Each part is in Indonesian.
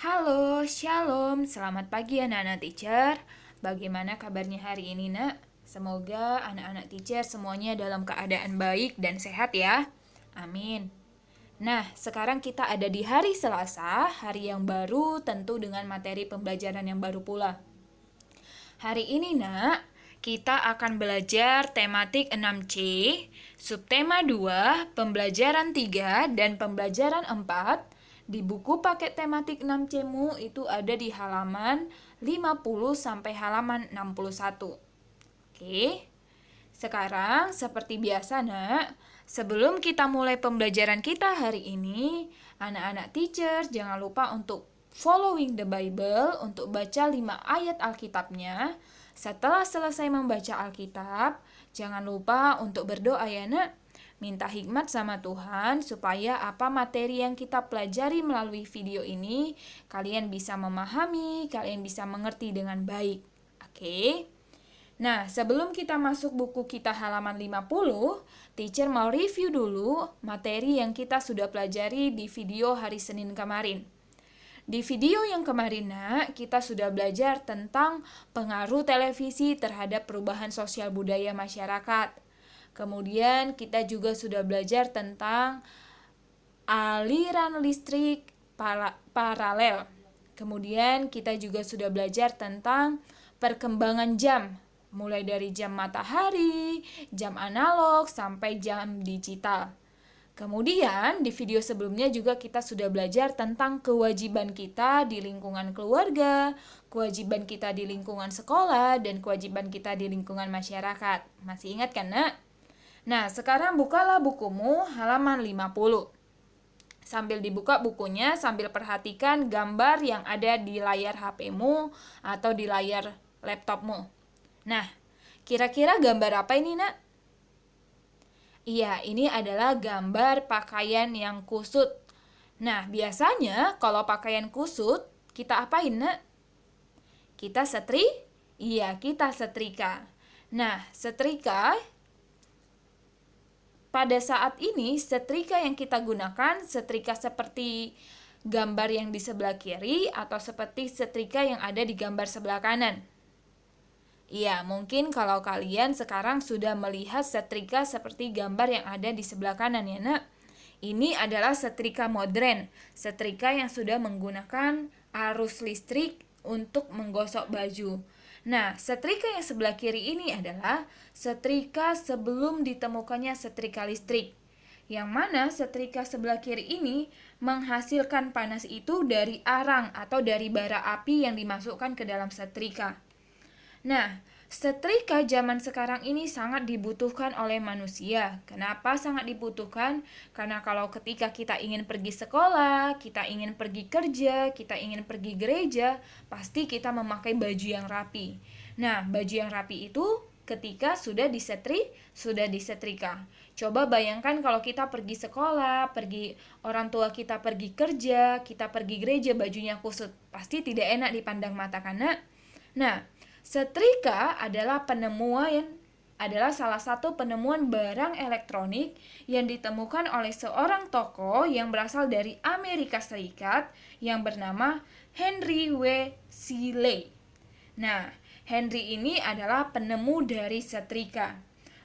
Halo, shalom, selamat pagi anak-anak teacher. Bagaimana kabarnya hari ini nak? Semoga anak-anak teacher semuanya dalam keadaan baik dan sehat ya. Amin. Nah, sekarang kita ada di hari Selasa, hari yang baru tentu dengan materi pembelajaran yang baru pula. Hari ini nak, kita akan belajar tematik 6C, subtema 2, pembelajaran 3, dan pembelajaran 4. Di buku paket tematik 6C-mu itu ada di halaman 50 sampai halaman 61. Oke. Sekarang seperti biasa nak, sebelum kita mulai pembelajaran kita hari ini, anak-anak teacher jangan lupa untuk following the Bible, untuk baca 5 ayat Alkitabnya. Setelah selesai membaca Alkitab, jangan lupa untuk berdoa ya nak. Minta hikmat sama Tuhan supaya apa materi yang kita pelajari melalui video ini kalian bisa memahami, kalian bisa mengerti dengan baik. Oke? Nah, sebelum kita masuk buku kita halaman 50, teacher mau review dulu materi yang kita sudah pelajari di video hari Senin kemarin. Di video yang kemarin, nak, kita sudah belajar tentang pengaruh televisi terhadap perubahan sosial budaya masyarakat. Kemudian kita juga sudah belajar tentang aliran listrik paralel. Kemudian kita juga sudah belajar tentang perkembangan jam, mulai dari jam matahari, jam analog, sampai jam digital. Kemudian di video sebelumnya juga kita sudah belajar tentang kewajiban kita di lingkungan keluarga, kewajiban kita di lingkungan sekolah, dan kewajiban kita di lingkungan masyarakat. Masih ingat kan, nak? Nah, sekarang bukalah bukumu halaman 50. Sambil dibuka bukunya, sambil perhatikan gambar yang ada di layar HP-mu atau di layar laptopmu. Nah, kira-kira gambar apa ini, nak? Iya, ini adalah gambar pakaian yang kusut. Nah, biasanya kalau pakaian kusut, kita apain, nak? Kita Iya, kita setrika. Nah, setrika pada saat ini, setrika yang kita gunakan, setrika seperti gambar yang di sebelah kiri atau seperti setrika yang ada di gambar sebelah kanan. Iya, mungkin kalau kalian sekarang sudah melihat setrika seperti gambar yang ada di sebelah kanan ya, nak. Ini adalah setrika modern, setrika yang sudah menggunakan arus listrik untuk menggosok baju. Nah, setrika yang sebelah kiri ini adalah setrika sebelum ditemukannya setrika listrik. Yang mana setrika sebelah kiri ini menghasilkan panas itu dari arang atau dari bara api yang dimasukkan ke dalam setrika. Nah, setrika zaman sekarang ini sangat dibutuhkan oleh manusia. Kenapa sangat dibutuhkan? Karena kalau ketika kita ingin pergi sekolah, kita ingin pergi kerja, kita ingin pergi gereja, pasti kita memakai baju yang rapi. Nah, baju yang rapi itu ketika sudah disetrika. Coba bayangkan kalau kita pergi sekolah, orang tua kita pergi kerja, kita pergi gereja bajunya kusut. Pasti tidak enak dipandang mata kan, Nah, setrika adalah salah satu penemuan barang elektronik yang ditemukan oleh seorang tokoh yang berasal dari Amerika Serikat yang bernama Henry W. Seeley. Nah, Henry ini adalah penemu dari setrika.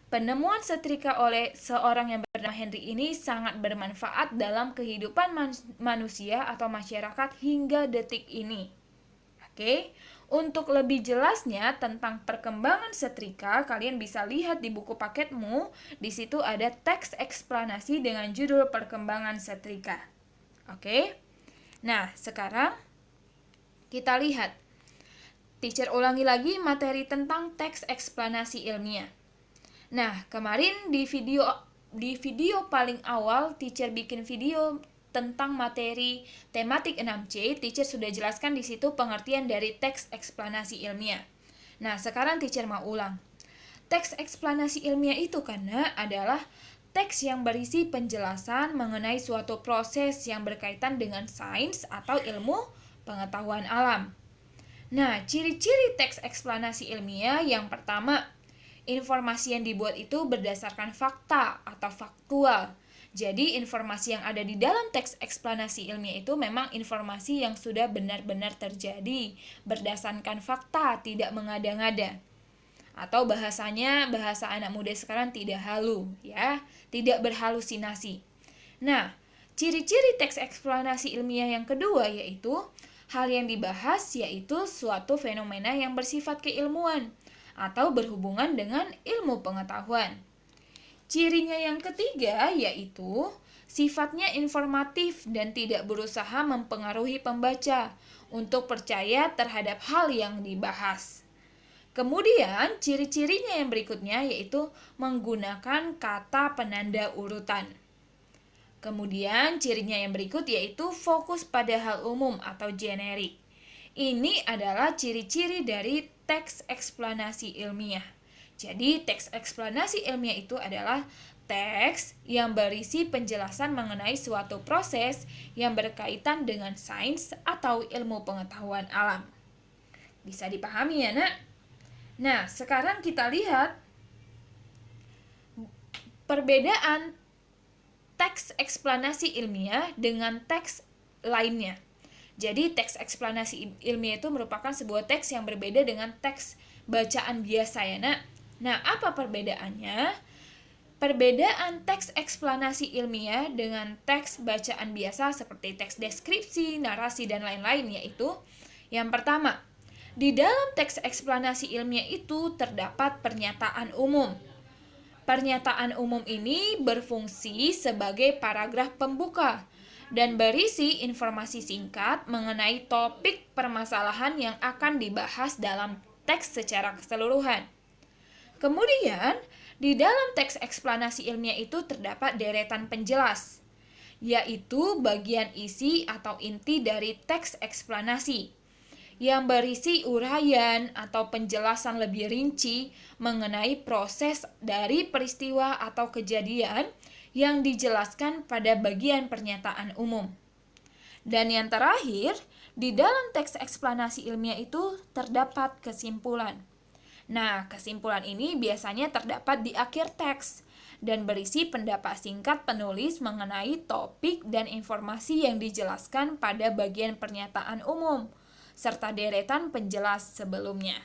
Penemuan setrika oleh seorang yang bernama Henry ini sangat bermanfaat dalam kehidupan manusia atau masyarakat hingga detik ini. Oke, untuk lebih jelasnya tentang perkembangan setrika, kalian bisa lihat di buku paketmu. Di situ ada teks eksplanasi dengan judul perkembangan setrika. Oke, nah sekarang kita lihat. Teacher ulangi lagi materi tentang teks eksplanasi ilmiah. Nah, kemarin di video paling awal, teacher bikin video tentang materi tematik 6C, teacher sudah jelaskan di situ pengertian dari teks eksplanasi ilmiah. Nah, sekarang teacher mau ulang. Teks eksplanasi ilmiah itu karena adalah teks yang berisi penjelasan mengenai suatu proses yang berkaitan dengan sains atau ilmu pengetahuan alam. Nah, ciri-ciri teks eksplanasi ilmiah yang pertama, informasi yang dibuat itu berdasarkan fakta atau faktual. Jadi informasi yang ada di dalam teks eksplanasi ilmiah itu memang informasi yang sudah benar-benar terjadi berdasarkan fakta, tidak mengada-ngada. Atau bahasanya, bahasa anak muda sekarang tidak halu, ya, tidak berhalusinasi. Nah, ciri-ciri teks eksplanasi ilmiah yang kedua yaitu hal yang dibahas yaitu suatu fenomena yang bersifat keilmuan atau berhubungan dengan ilmu pengetahuan. Cirinya yang ketiga yaitu sifatnya informatif dan tidak berusaha mempengaruhi pembaca untuk percaya terhadap hal yang dibahas. Kemudian ciri-cirinya yang berikutnya yaitu menggunakan kata penanda urutan. Kemudian cirinya yang berikut yaitu fokus pada hal umum atau generik. Ini adalah ciri-ciri dari teks eksplanasi ilmiah. Jadi, teks eksplanasi ilmiah itu adalah teks yang berisi penjelasan mengenai suatu proses yang berkaitan dengan sains atau ilmu pengetahuan alam. Bisa dipahami ya, Nak? Nah, sekarang kita lihat perbedaan teks eksplanasi ilmiah dengan teks lainnya. Jadi, teks eksplanasi ilmiah itu merupakan sebuah teks yang berbeda dengan teks bacaan biasa ya, Nak. Nah, apa perbedaannya? Perbedaan teks eksplanasi ilmiah dengan teks bacaan biasa seperti teks deskripsi, narasi, dan lain-lain yaitu yang pertama, di dalam teks eksplanasi ilmiah itu terdapat pernyataan umum. Pernyataan umum ini berfungsi sebagai paragraf pembuka dan berisi informasi singkat mengenai topik permasalahan yang akan dibahas dalam teks secara keseluruhan. Kemudian, di dalam teks eksplanasi ilmiah itu terdapat deretan penjelas, yaitu bagian isi atau inti dari teks eksplanasi, yang berisi uraian atau penjelasan lebih rinci mengenai proses dari peristiwa atau kejadian yang dijelaskan pada bagian pernyataan umum. Dan yang terakhir, di dalam teks eksplanasi ilmiah itu terdapat kesimpulan. Nah, kesimpulan ini biasanya terdapat di akhir teks dan berisi pendapat singkat penulis mengenai topik dan informasi yang dijelaskan pada bagian pernyataan umum, serta deretan penjelas sebelumnya.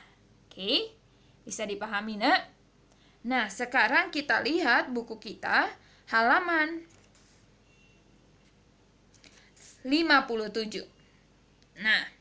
Oke, bisa dipahami, Nak? Nah, sekarang kita lihat buku kita, halaman 57. Nah,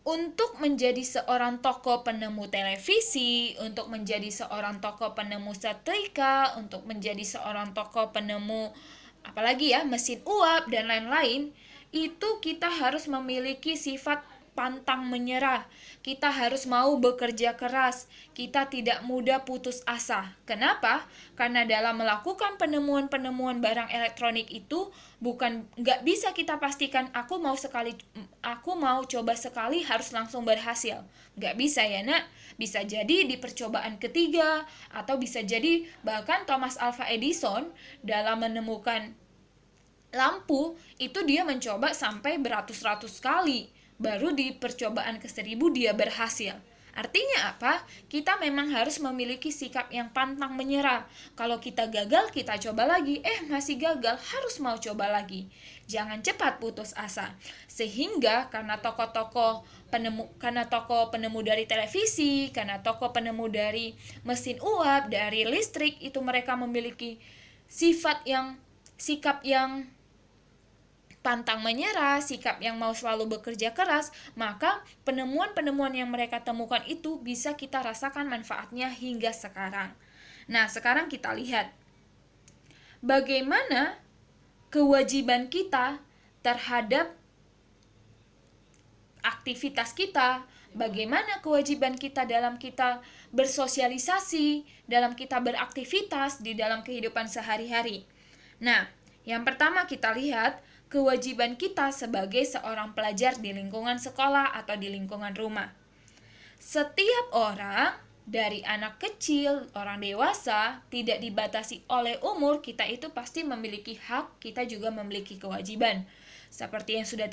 untuk menjadi seorang tokoh penemu televisi, untuk menjadi seorang tokoh penemu setrika, untuk menjadi seorang tokoh penemu apalagi ya, mesin uap dan lain-lain, itu kita harus memiliki sifat pantang menyerah. Kita harus mau bekerja keras. Kita tidak mudah putus asa. Kenapa? Karena dalam melakukan penemuan-penemuan barang elektronik itu nggak bisa kita pastikan aku mau coba sekali harus langsung berhasil. Nggak bisa ya, Nak. Bisa jadi di percobaan ketiga atau bisa jadi bahkan Thomas Alva Edison dalam menemukan lampu itu dia mencoba sampai beratus-ratus kali. Baru di percobaan ke-1000 dia berhasil. Artinya apa? Kita memang harus memiliki sikap yang pantang menyerah. Kalau kita gagal, kita coba lagi. Masih gagal, harus mau coba lagi. Jangan cepat putus asa. Sehingga karena tokoh penemu dari televisi, karena tokoh penemu dari mesin uap, dari listrik, itu mereka memiliki sikap yang pantang menyerah, sikap yang mau selalu bekerja keras, maka penemuan-penemuan yang mereka temukan itu bisa kita rasakan manfaatnya hingga sekarang. Nah, sekarang kita lihat bagaimana kewajiban kita terhadap aktivitas kita, bagaimana kewajiban kita dalam kita bersosialisasi, dalam kita beraktivitas di dalam kehidupan sehari-hari. Nah, yang pertama kita lihat kewajiban kita sebagai seorang pelajar di lingkungan sekolah atau di lingkungan rumah. Setiap orang, dari anak kecil, orang dewasa, tidak dibatasi oleh umur, kita itu pasti memiliki hak, kita juga memiliki kewajiban. Seperti yang sudah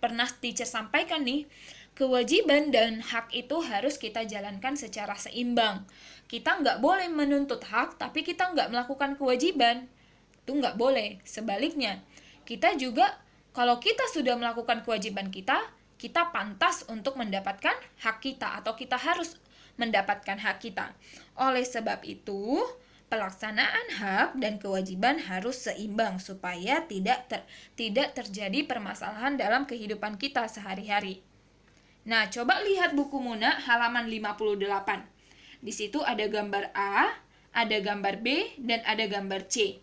pernah teacher sampaikan nih, kewajiban dan hak itu harus kita jalankan secara seimbang. Kita nggak boleh menuntut hak, tapi kita nggak melakukan kewajiban. Itu nggak boleh. Sebaliknya, kita juga kalau kita sudah melakukan kewajiban kita pantas untuk mendapatkan hak kita atau kita harus mendapatkan hak kita. Oleh sebab itu, pelaksanaan hak dan kewajiban harus seimbang supaya tidak terjadi permasalahan dalam kehidupan kita sehari-hari. Nah, coba lihat buku Muna halaman 58. Di situ ada gambar A, ada gambar B, dan ada gambar C.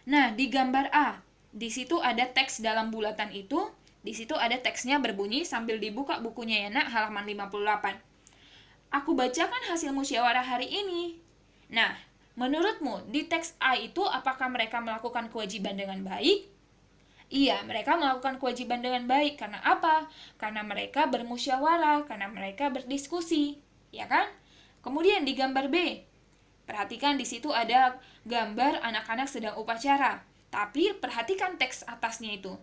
Nah, di gambar A, di situ ada teks dalam bulatan itu, di situ ada teksnya berbunyi sambil dibuka bukunya ya nak, halaman 58. Aku bacakan hasil musyawarah hari ini. Nah, menurutmu di teks A itu apakah mereka melakukan kewajiban dengan baik? Iya, mereka melakukan kewajiban dengan baik. Karena apa? Karena mereka bermusyawarah, karena mereka berdiskusi, ya kan? Kemudian di gambar B, perhatikan di situ ada gambar anak-anak sedang upacara. Tapi perhatikan teks atasnya itu.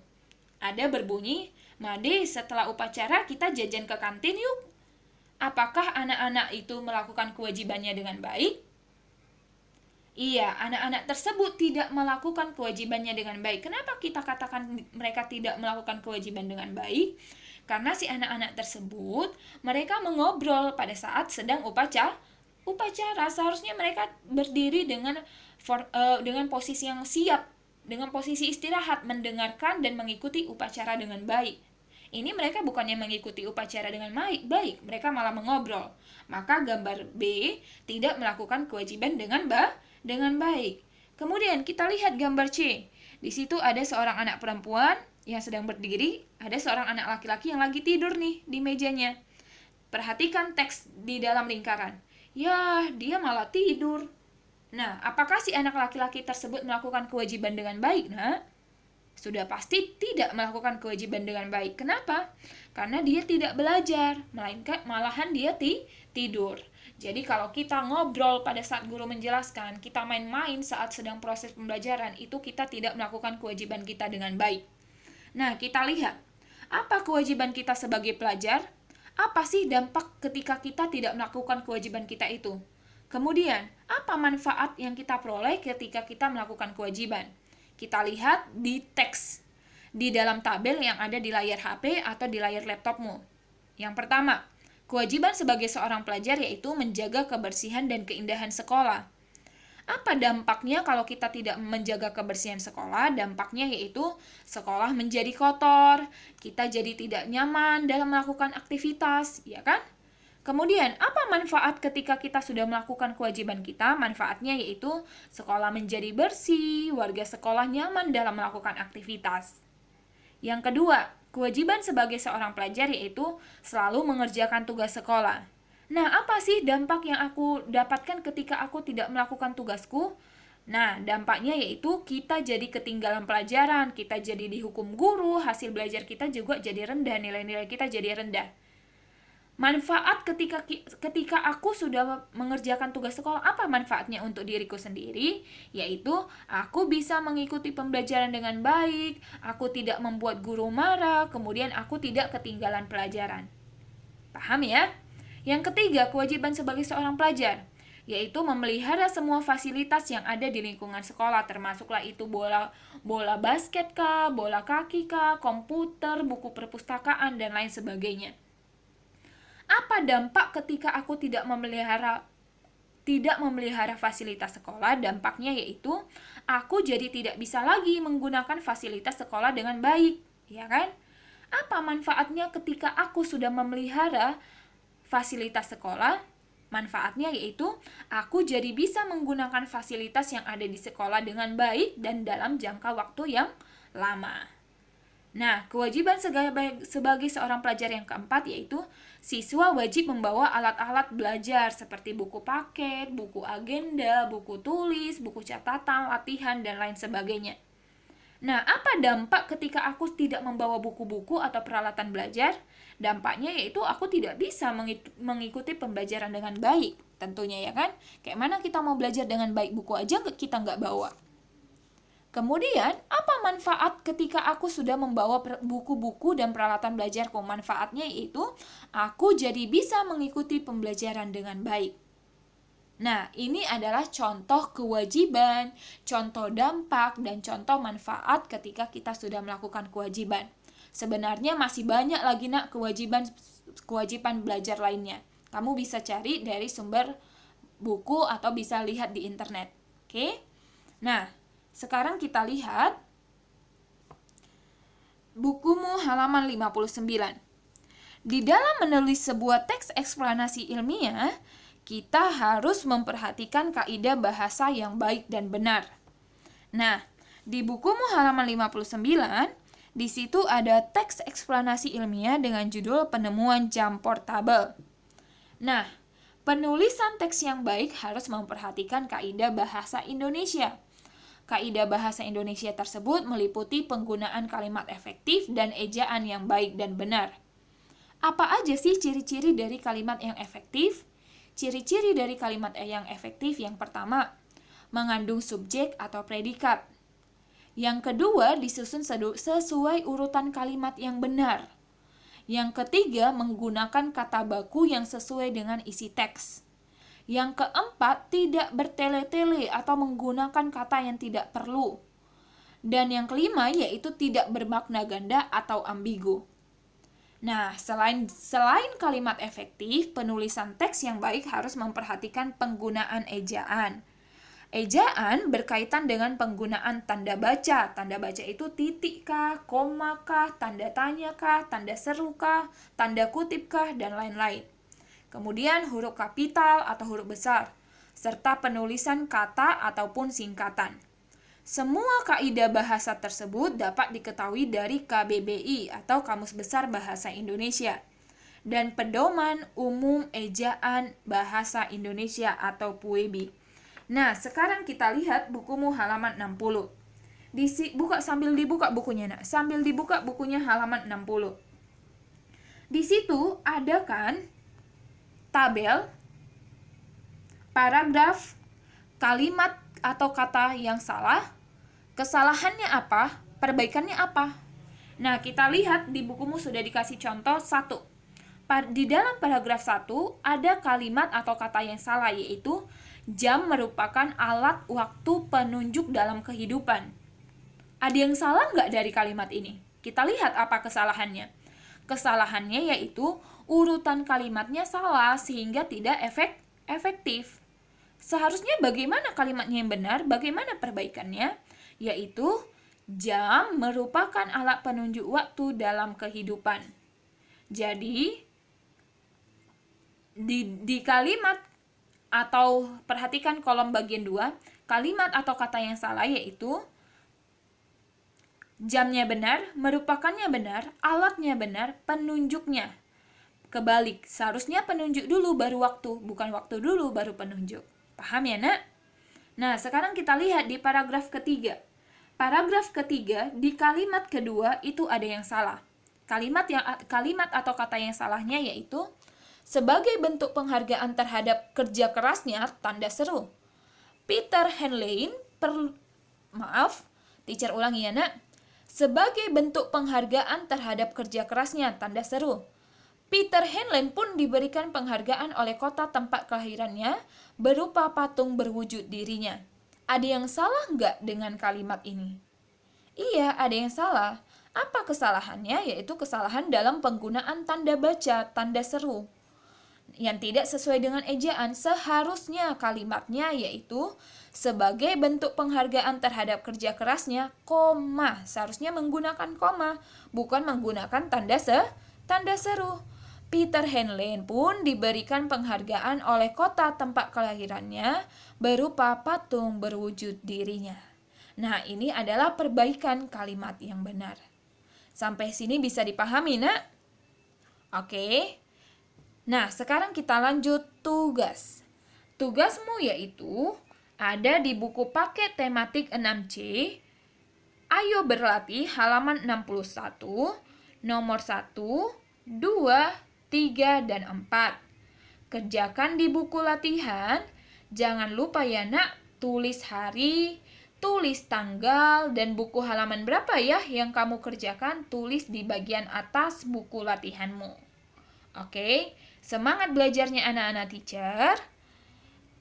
Ada berbunyi, Made, setelah upacara kita jajan ke kantin yuk. Apakah anak-anak itu melakukan kewajibannya dengan baik? Iya, anak-anak tersebut tidak melakukan kewajibannya dengan baik. Kenapa kita katakan mereka tidak melakukan kewajiban dengan baik? Karena si anak-anak tersebut, mereka mengobrol pada saat sedang upacara. Seharusnya mereka berdiri dengan posisi yang siap, dengan posisi istirahat, mendengarkan dan mengikuti upacara dengan baik. Ini mereka bukannya mengikuti upacara dengan baik, mereka malah mengobrol. Maka gambar B tidak melakukan kewajiban dengan baik. Kemudian kita lihat gambar C. Di situ ada seorang anak perempuan yang sedang berdiri, ada seorang anak laki-laki yang lagi tidur nih di mejanya. Perhatikan teks di dalam lingkaran. Ya, dia malah tidur. Nah, apakah si anak laki-laki tersebut melakukan kewajiban dengan baik, nak? Sudah pasti tidak melakukan kewajiban dengan baik. Kenapa? Karena dia tidak belajar, melainkan malahan dia tidur. Jadi kalau kita ngobrol pada saat guru menjelaskan, kita main-main saat sedang proses pembelajaran, itu kita tidak melakukan kewajiban kita dengan baik. Nah, kita lihat, apa kewajiban kita sebagai pelajar? Apa sih dampak ketika kita tidak melakukan kewajiban kita itu? Kemudian, apa manfaat yang kita peroleh ketika kita melakukan kewajiban? Kita lihat di teks di dalam tabel yang ada di layar HP atau di layar laptopmu. Yang pertama, kewajiban sebagai seorang pelajar yaitu menjaga kebersihan dan keindahan sekolah. Apa dampaknya kalau kita tidak menjaga kebersihan sekolah? Dampaknya yaitu sekolah menjadi kotor, kita jadi tidak nyaman dalam melakukan aktivitas, ya kan? Kemudian, apa manfaat ketika kita sudah melakukan kewajiban kita? Manfaatnya yaitu sekolah menjadi bersih, warga sekolah nyaman dalam melakukan aktivitas. Yang kedua, kewajiban sebagai seorang pelajar yaitu selalu mengerjakan tugas sekolah. Nah, apa sih dampak yang aku dapatkan ketika aku tidak melakukan tugasku? Nah, dampaknya yaitu kita jadi ketinggalan pelajaran, kita jadi dihukum guru, hasil belajar kita juga jadi rendah, nilai-nilai kita jadi rendah. Manfaat ketika aku sudah mengerjakan tugas sekolah, apa manfaatnya untuk diriku sendiri? Yaitu aku bisa mengikuti pembelajaran dengan baik, aku tidak membuat guru marah, kemudian aku tidak ketinggalan pelajaran. Paham ya? Yang ketiga, kewajiban sebagai seorang pelajar, yaitu memelihara semua fasilitas yang ada di lingkungan sekolah, termasuklah itu bola basket kah, bola kaki kah, komputer, buku perpustakaan, dan lain sebagainya. Apa dampak ketika aku tidak memelihara fasilitas sekolah? Dampaknya yaitu aku jadi tidak bisa lagi menggunakan fasilitas sekolah dengan baik, ya kan? Apa manfaatnya ketika aku sudah memelihara fasilitas sekolah? Manfaatnya yaitu aku jadi bisa menggunakan fasilitas yang ada di sekolah dengan baik dan dalam jangka waktu yang lama. Nah, kewajiban sebagai seorang pelajar yang keempat yaitu siswa wajib membawa alat-alat belajar seperti buku paket, buku agenda, buku tulis, buku catatan, latihan, dan lain sebagainya. Nah, apa dampak ketika aku tidak membawa buku-buku atau peralatan belajar? Dampaknya yaitu aku tidak bisa mengikuti pembelajaran dengan baik, tentunya ya kan? Kayak mana kita mau belajar dengan baik, buku aja kita nggak bawa. Kemudian, apa manfaat ketika aku sudah membawa buku-buku dan peralatan belajarku? Manfaatnya yaitu aku jadi bisa mengikuti pembelajaran dengan baik. Nah, ini adalah contoh kewajiban, contoh dampak, dan contoh manfaat ketika kita sudah melakukan kewajiban. Sebenarnya masih banyak lagi nak kewajiban belajar lainnya. Kamu bisa cari dari sumber buku atau bisa lihat di internet. Oke? Nah, sekarang kita lihat bukumu halaman 59. Di dalam menulis sebuah teks eksplanasi ilmiah, kita harus memperhatikan kaidah bahasa yang baik dan benar. Nah, di bukumu halaman 59, di situ ada teks eksplanasi ilmiah dengan judul penemuan jam portable. Nah, penulisan teks yang baik harus memperhatikan kaidah bahasa Indonesia. Kaidah bahasa Indonesia tersebut meliputi penggunaan kalimat efektif dan ejaan yang baik dan benar. Apa aja sih ciri-ciri dari kalimat yang efektif? Ciri-ciri dari kalimat yang efektif yang pertama, mengandung subjek atau predikat. Yang kedua, disusun sesuai urutan kalimat yang benar. Yang ketiga, menggunakan kata baku yang sesuai dengan isi teks. Yang keempat, tidak bertele-tele atau menggunakan kata yang tidak perlu. Dan yang kelima, yaitu tidak bermakna ganda atau ambigu. Nah, selain kalimat efektif, penulisan teks yang baik harus memperhatikan penggunaan ejaan. Ejaan berkaitan dengan penggunaan tanda baca. Tanda baca itu titik kah, koma kah, tanda tanya kah, tanda seru kah, tanda kutip kah, dan lain-lain. Kemudian huruf kapital atau huruf besar, serta penulisan kata ataupun singkatan. Semua kaidah bahasa tersebut dapat diketahui dari KBBI atau Kamus Besar Bahasa Indonesia dan Pedoman Umum Ejaan Bahasa Indonesia atau PUEBI. Nah, sekarang kita lihat bukumu halaman 60. Sambil dibuka bukunya, nak. Sambil dibuka bukunya halaman 60. Di situ ada kan tabel, paragraf, kalimat atau kata yang salah, kesalahannya apa, perbaikannya apa. Nah, kita lihat di bukumu sudah dikasih contoh 1. Di dalam paragraf 1 ada kalimat atau kata yang salah, yaitu jam merupakan alat waktu penunjuk dalam kehidupan. Ada yang salah nggak dari kalimat ini? Kita lihat apa kesalahannya. Kesalahannya yaitu urutan kalimatnya salah sehingga tidak efektif. Seharusnya bagaimana kalimatnya yang benar, bagaimana perbaikannya? Yaitu jam merupakan alat penunjuk waktu dalam kehidupan. Jadi di kalimat atau perhatikan kolom bagian 2, kalimat atau kata yang salah yaitu jamnya benar, merupakannya benar, alatnya benar, penunjuknya. Kebalik, seharusnya penunjuk dulu baru waktu, bukan waktu dulu baru penunjuk. Paham ya, nak? Nah, sekarang kita lihat di paragraf ketiga. Paragraf ketiga, di kalimat kedua itu ada yang salah. Kalimat atau kata yang salahnya yaitu sebagai bentuk penghargaan terhadap kerja kerasnya, tanda seru. Peter Henlein, teacher ulangi ya, nak. Sebagai bentuk penghargaan terhadap kerja kerasnya, tanda seru. Peter Henlein pun diberikan penghargaan oleh kota tempat kelahirannya berupa patung berwujud dirinya. Ada yang salah nggak dengan kalimat ini? Iya, ada yang salah. Apa kesalahannya? Yaitu kesalahan dalam penggunaan tanda baca, tanda seru yang tidak sesuai dengan ejaan. Seharusnya kalimatnya yaitu sebagai bentuk penghargaan terhadap kerja kerasnya, koma. Seharusnya menggunakan koma, bukan menggunakan tanda seru. Peter Henlein pun diberikan penghargaan oleh kota tempat kelahirannya berupa patung berwujud dirinya. Nah, ini adalah perbaikan kalimat yang benar. Sampai sini bisa dipahami, nak? Oke. Nah, sekarang kita lanjut tugas. Tugasmu yaitu ada di buku paket tematik 6C. Ayo berlatih halaman 61, nomor 1, 2, 3, dan 4. Kerjakan di buku latihan. Jangan lupa ya, nak, tulis hari, tulis tanggal, dan buku halaman berapa ya yang kamu kerjakan, tulis di bagian atas buku latihanmu. Oke, semangat belajarnya anak-anak teacher.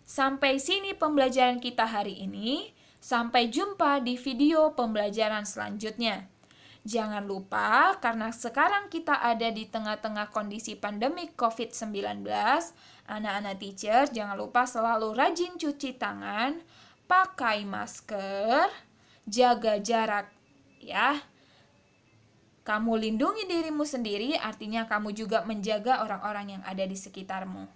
Sampai sini pembelajaran kita hari ini. Sampai jumpa di video pembelajaran selanjutnya. Jangan lupa, karena sekarang kita ada di tengah-tengah kondisi pandemi COVID-19, anak-anak teacher jangan lupa selalu rajin cuci tangan, pakai masker, jaga jarak ya. Kamu lindungi dirimu sendiri, artinya kamu juga menjaga orang-orang yang ada di sekitarmu.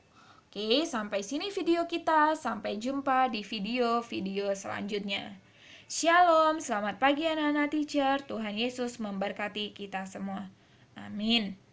Oke, sampai sini video kita. Sampai jumpa di video-video selanjutnya. Shalom, selamat pagi anak-anak teacher. Tuhan Yesus memberkati kita semua. Amin.